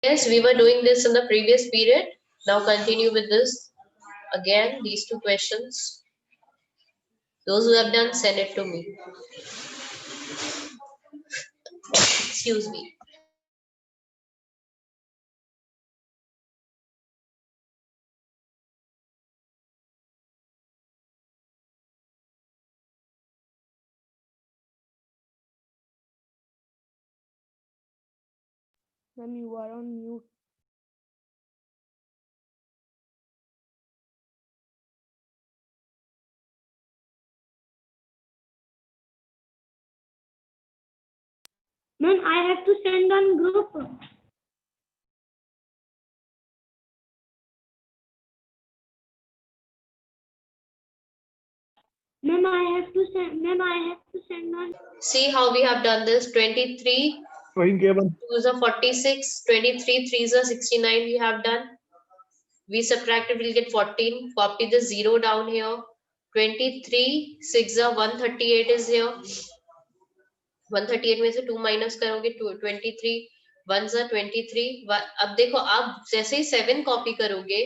Yes, we were doing this in the previous period. Now continue with this. Again, these two questions. Those who have done, send it to me. Excuse me. Ma'am, you are on mute. Ma'am, I have to send on group. Ma'am, I have to send on. See how we have done this. 23 2s are 46, 23 3s are 69 we have done. We subtracted, we'll get 14. Copy the 0 down here. 23 6 are 138 is here. 138 में से 2 minus करोगे 23 1s are 23. अब देखो आप जैसे ही 7 copy करोगे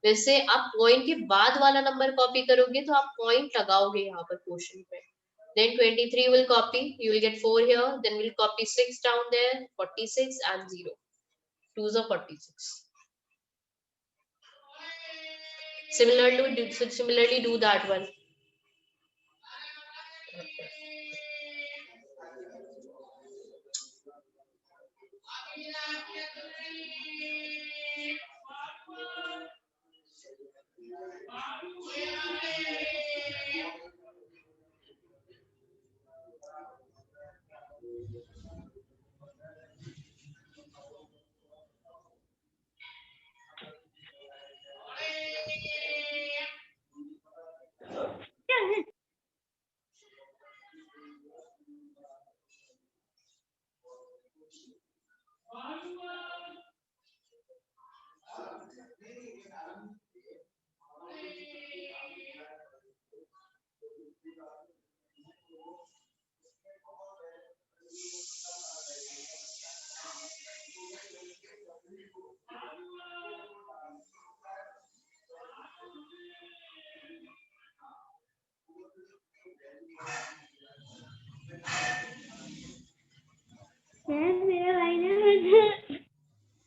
वैसे आप पॉइंट के बाद वाला नंबर कॉपी करोगे तो आप पॉइंट लगाओगे यहाँ पर क्वेश्चन पे. Then 23 will copy, you will get 4 here, then we'll copy 6 down there, 46 and 0. 2s are 46. Similarly do that one.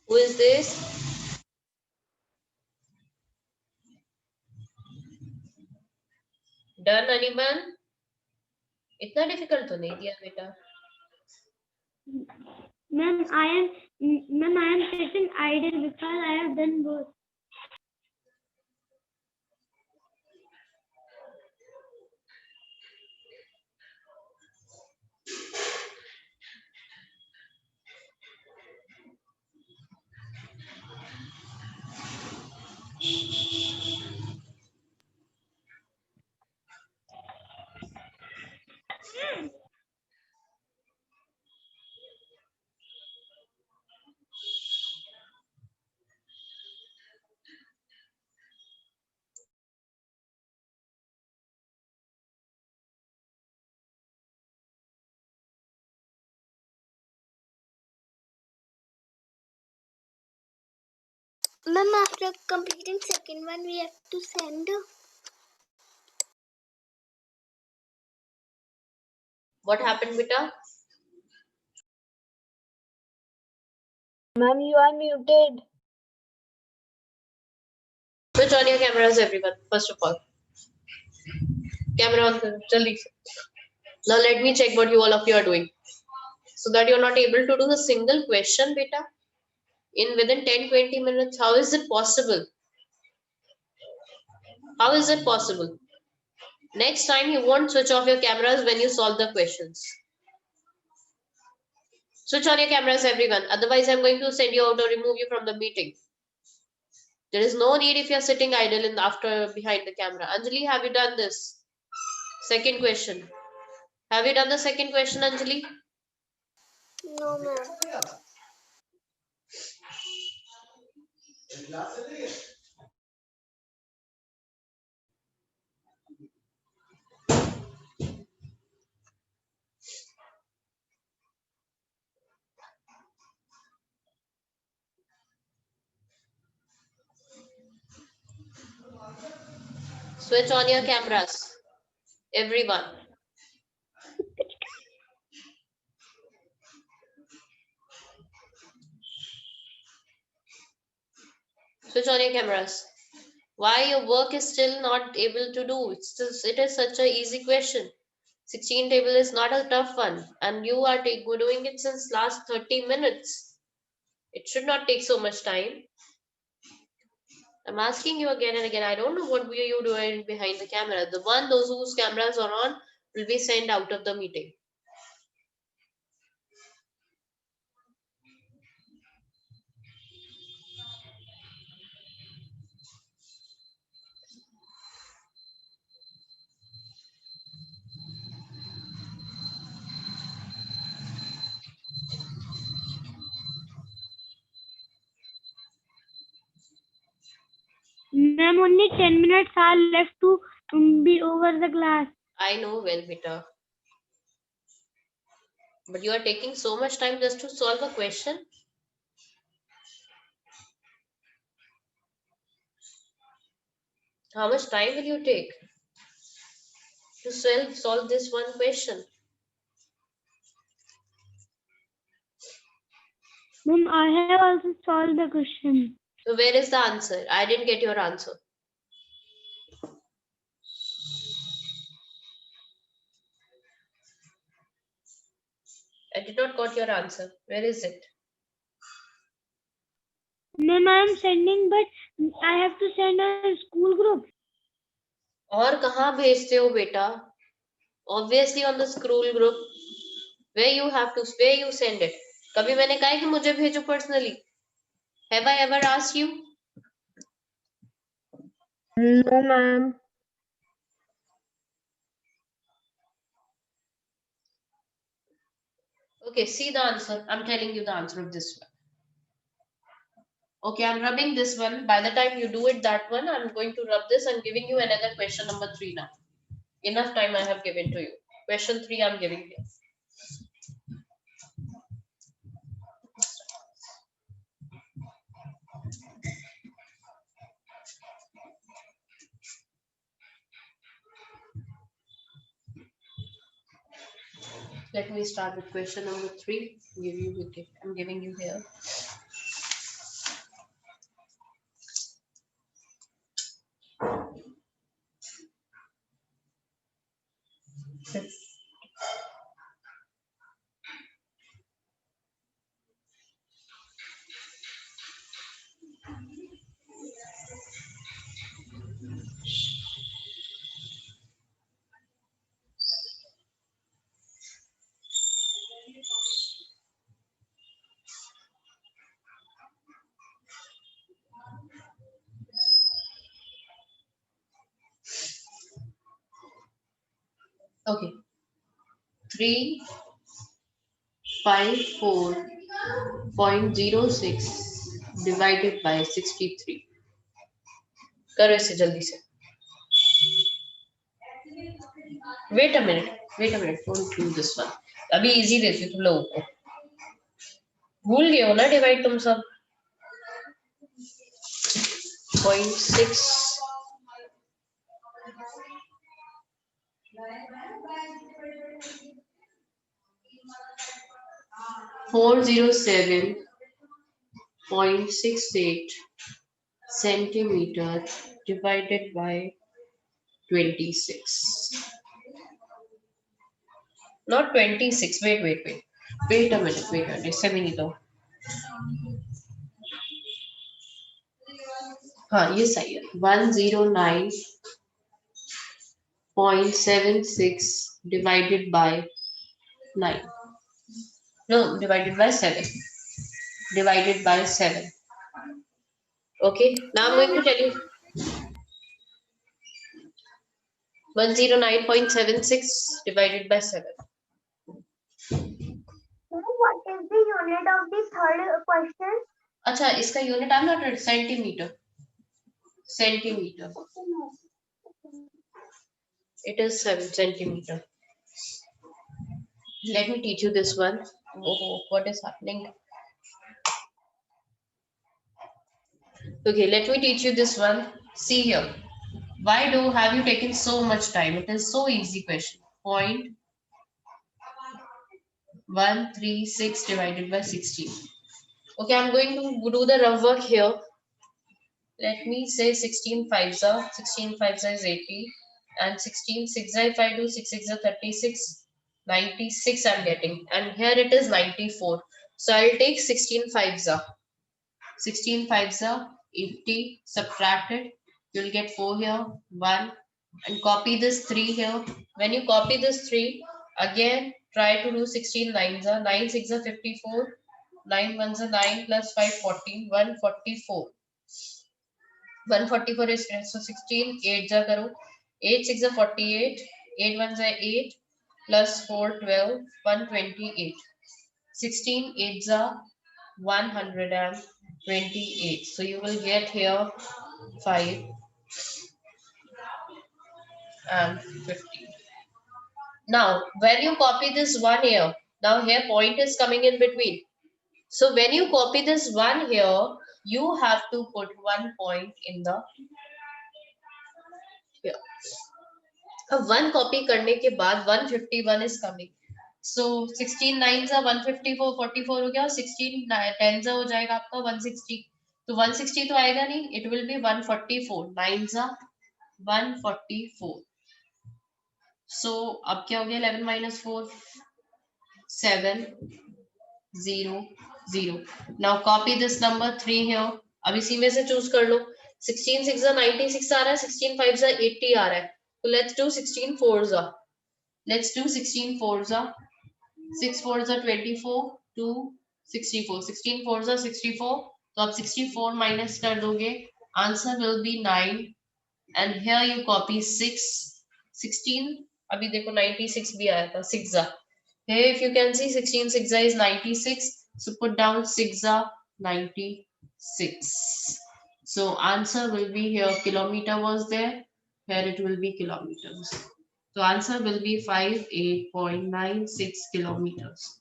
Who is this? Done anyone? इतना डिफिकल्ट तो नहीं दिया बेटा. Ma'am, I am sitting idle because I have done both. Ma'am, after completing second one, we have to send. What happened beta? Ma'am, you are muted. Switch on your cameras everyone, first of all. Camera on karo, jaldi. Now let me check what you all of you are doing. So that you're not able to do a single question beta in within 10-20 minutes. How is it possible? How is it possible? Next time you won't switch off your cameras when you solve the questions. Switch on your cameras everyone. Otherwise I'm going to send you out or remove you from the meeting. There is no need if you're sitting idle in the after behind the camera. Anjali, have you done this? Second question. Have you done the second question, Anjali? No, ma'am. Switch on your cameras, everyone. Switch on your cameras. Why your work is still not able to do? It is such a easy question. 16 table is not a tough one, and you are doing it since last 30 minutes. It should not take so much time. I'm asking you again and again. I don't know what were you doing behind the camera. Those whose cameras are on will be sent out of the meeting. Ma'am, only 10 minutes are left to be over the class. I know well, beta. But you are taking so much time just to solve a question. How much time will you take to solve this one question? Ma'am, I have also solved the question. So where is the answer? I didn't get your answer. I did not got your answer. Where is it? Ma'am, I am sending, but I have to send a school group. और कहाँ भेजते हो बेटा? Obviously on the school group. Where you send it. कभी मैंने कहा है कि मुझे भेजो personally. Have I ever asked you? No, ma'am. Okay, see the answer. I'm telling you the answer of this one. Okay, I'm rubbing this one. By the time you do it, that one, I'm going to rub this. I'm giving you another question number 3 now. Enough time I have given to you. Question 3 I'm giving you. Let me start with question number 3. I'm giving you here. Okay. 354.06 divided by 63. करो इसे जल्दी से. Wait a minute. Don't do this one. अभी easy देती हूँ तुम लोगों को. भूल गए हो ना डिवाइड तुम सब. 0.6 407.68 centimeter divided by 26. Not 26. Wait a minute. इससे भी नहीं तो. हाँ ये सही है. 109.76 divided by 9. No, divided by 7. Divided by 7. Okay, now I'm going to tell you. 109.76 divided by 7. What is the unit of the third question? अच्छा इसका unit I'm not read. Centimeter. It is 7 centimeter. Let me teach you this one. Oh, what is happening? Okay, let me teach you this one. See here. Why have you taken so much time? It is so easy question. 0.136 divided by 16. Okay, I'm going to do the rough work here. Let me say 16 fives are 16 fives is 80, and 16 6 if I do 6 6 36, 96 I'm getting, and here it is 94. So I'll take 16 fives are 16 fives are 80, subtract it, you'll get 4 here, 1, and copy this 3 here. When you copy this 3, again try to do 16 nines are 9 6 are 54, 9 ones are 9 plus 5 14, 144. 144 is so 16 8 ja karo 8 6 are 48, 8 ones are 8 plus 4 12, 128. 16 8 are 128. So you will get here 5 and 15. Now when you copy this one here, now here point is coming in between. So when you copy this one here, you have to put 1 point in the here. अब 1 copy करने के बाद 151 is coming. So 16 9s are 154, 44 हो गया, और 16 10s हो जाएगा आपका 160. तो 160 तो आएगा नहीं, it will be 144. 9s are 144. So अब क्या हो गया, 11 minus 4 7 0 0. Now copy this number 3 here. अब इसी में से चूज कर लो. 16 6 are 96 आ रहा है, 16 5s are 80 आ रहा है. So let's do 16 4s are. Let's do 16 4s are. 6 4s are 24, 2 64. 16 4s are 64. तो आप 64 minus कर दोगे, answer will be 9. And here you copy 6, 16. अभी देखो 96 भी आया था, 6 are. Here if you can see 16 6 is 96. So put down 6 are 96. So answer will be here, kilometer was there. Here it will be kilometers. So answer will be 58.96 kilometers.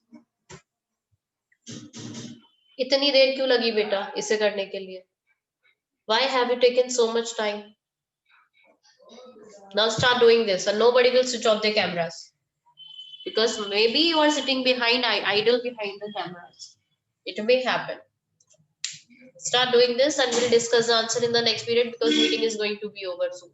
इतनी देर क्यों लगी बेटा इसे करने के लिए? Why have you taken so much time? Now start doing this, and nobody will switch off their cameras, because maybe you are sitting behind, idle behind the cameras. It may happen. Start doing this, and we'll discuss the answer in the next period, because meeting is going to be over soon.